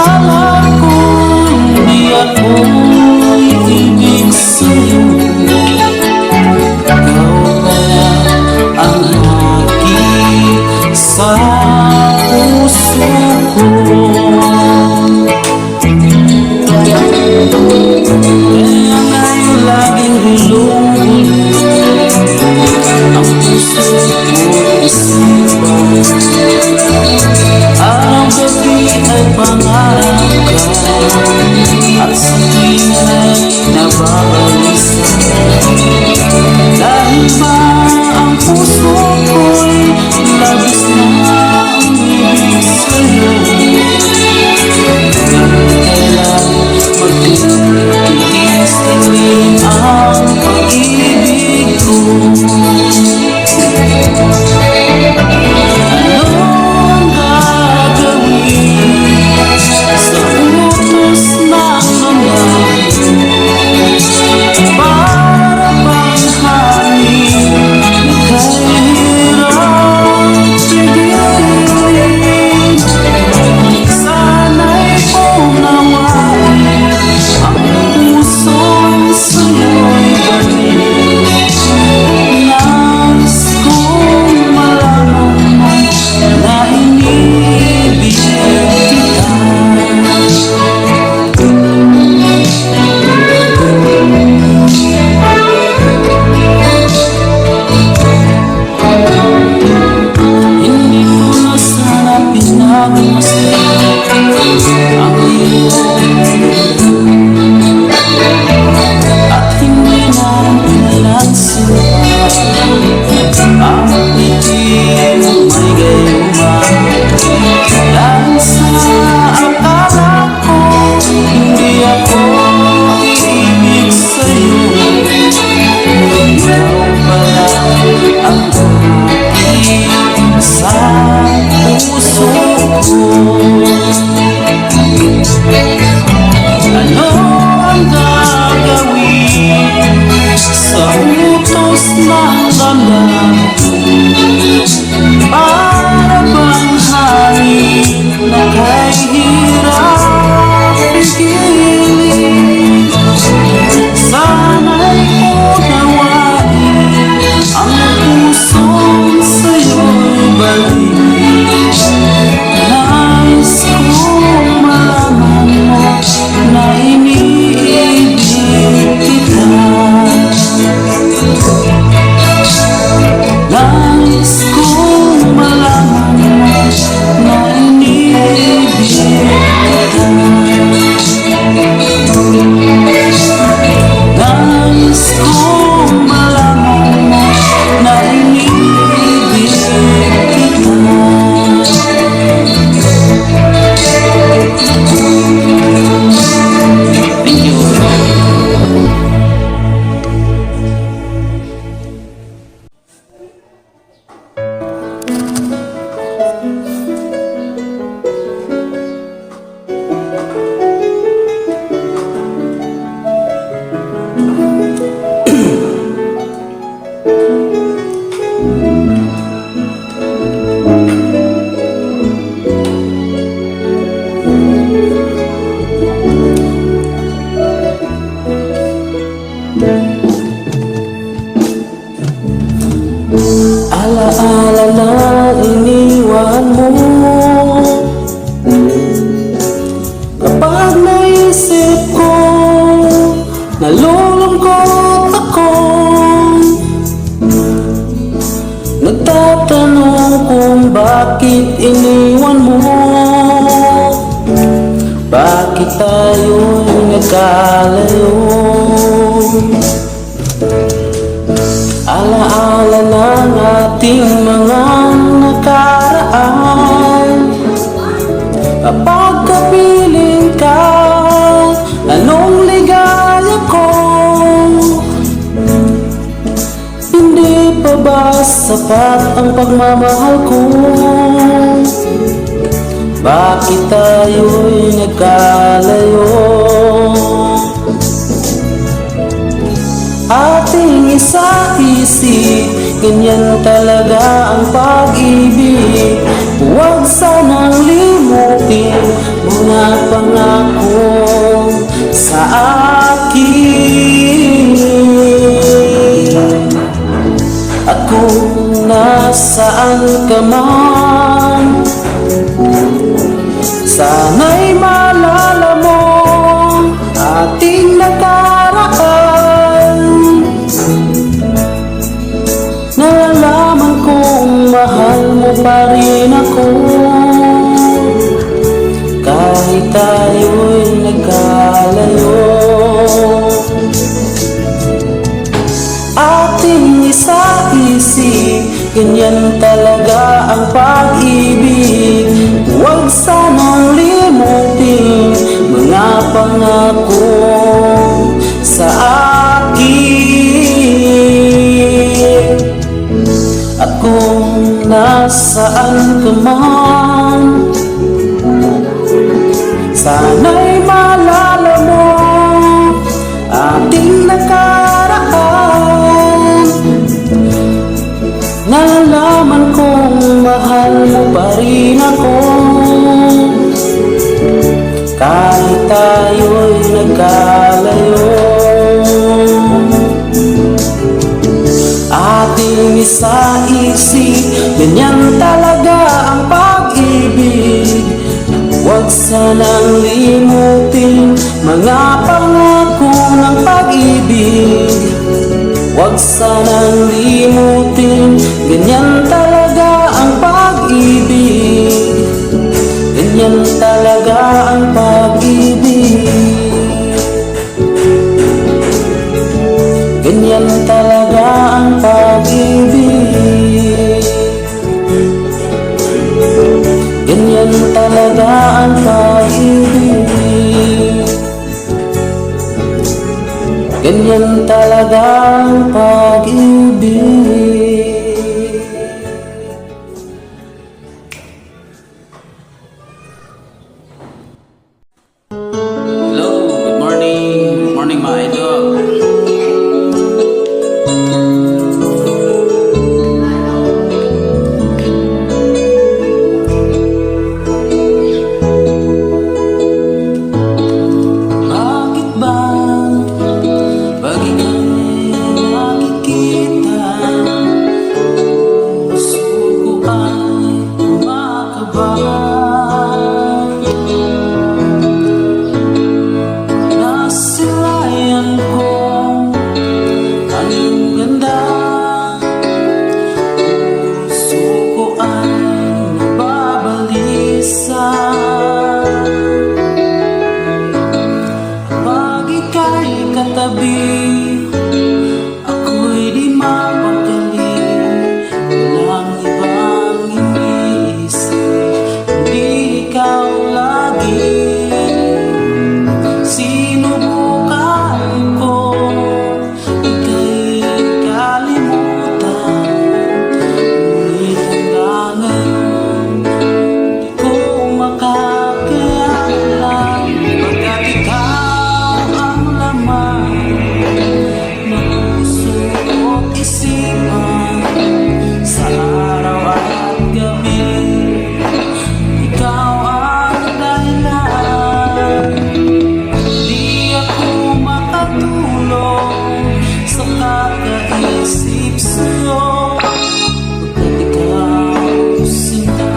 akala ko di ako ibig sa'yo. Ikaw pala ang haki sa puso ko. Kaya ngayon laging hulog-hulog ang puso ko'y isipan. Araw-gabi ay pangarap ka at sa tuwing ay nababalisa. Dahil ba ang puso ko'y labis na umibig sa'yo. Kailan magtitiis-tiwin ang pag-ibig ko. Para bang hangin na kahit hirap pigilin. Sana'y unawain ang pusong sa'yo'y balik. Nais kong malaman mo na iniibig kita. Nais kong malaman mo na iniibig kita. Nais kong malaman mo na iniibig kita. Thank you. Alaala na iniwan mo. Kapag naisip ko, nalulungkot ako. Nagtatanong kung bakit iniwan mo. Bakit tayo'y nagkalayo? Alaala ng ating mga nakaraan. Kapag kapiling ka, anong ligaya ko? Hindi pa ba sapat ang pagmamahal ko? Bakit tayo'y nagkalayo? Ating isa-isip, ganyan talaga ang pag-ibig. Huwag sanang limutin, mga pangako sa akin. At kung nasaan ka man, sana'y maalala mo ating nakaraan. Nalalaman kong mahal mo pa rin ako, kahit tayo'y nagkalayo. Ating isa-isip, ganyan talaga ang pag-ibig. Huwag sanang limutin mga pangako sa akin. At kung nasaan ka man, sana'y maalala mo ating nakaraan. Nalalaman kong mahal mo pa rin ako, kahit tayo'y nagkalayo. Ating isa-isip, ganyan talaga ang pag-ibig. Huwag sanang limutin mga pangako ng pag-ibig. Huwag sanang limutin, ganyan talaga ang pag-ibig. Ganyan talaga ang pag-ibig. Ganyan talaga ang pag-ibig. Ganyan talaga ang pag-ibig. Ganyan talaga ang pag-ibig. Hello, good morning. Good morning mga idol. Bakit ba pag ika'y nakikita, puso ko ay kumakaba? Nasilayan ko ang iyong ganda, puso ko ay nababalisa. Pag ika'y katabi, ako'y di mapakali. Walang ibang iniisip, kundi ikaw lagi. Sinubukan ko ika'y kalimutan, ngunit hanggang ngayon di ko makakayanan. Pagkat ikaw ang laman ng puso ko't isipan, sa araw at gabi ikaw ang dahilan. Di ako makatulog sa kakaisip sa'yo, pagkat ikaw sinta,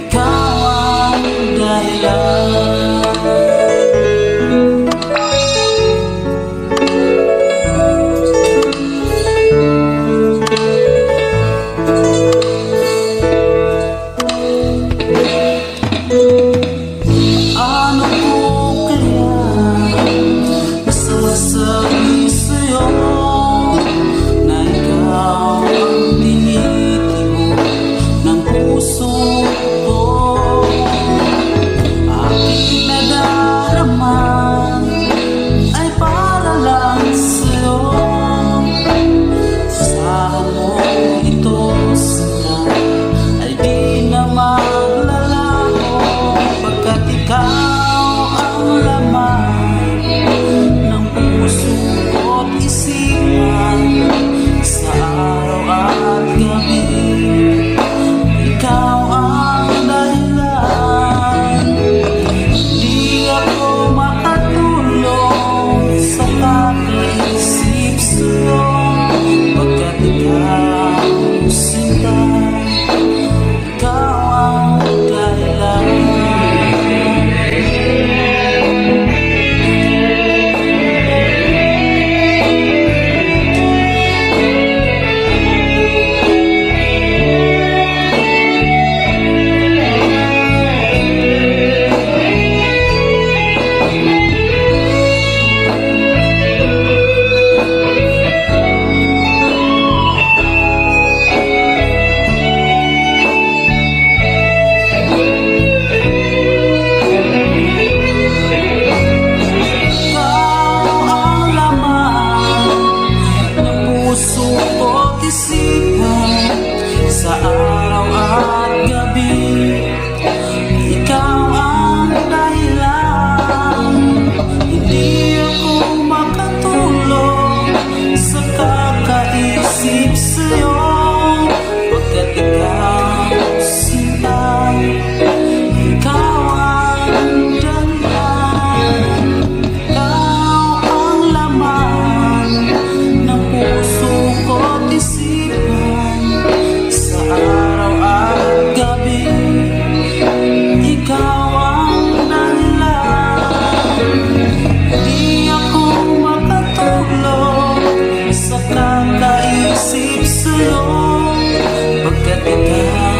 ikaw ang dahilan. Ano ko kaya masasabi sa'yo, na ikaw ang tinitimo ng puso ko? Aking sulong, pagkat ikaw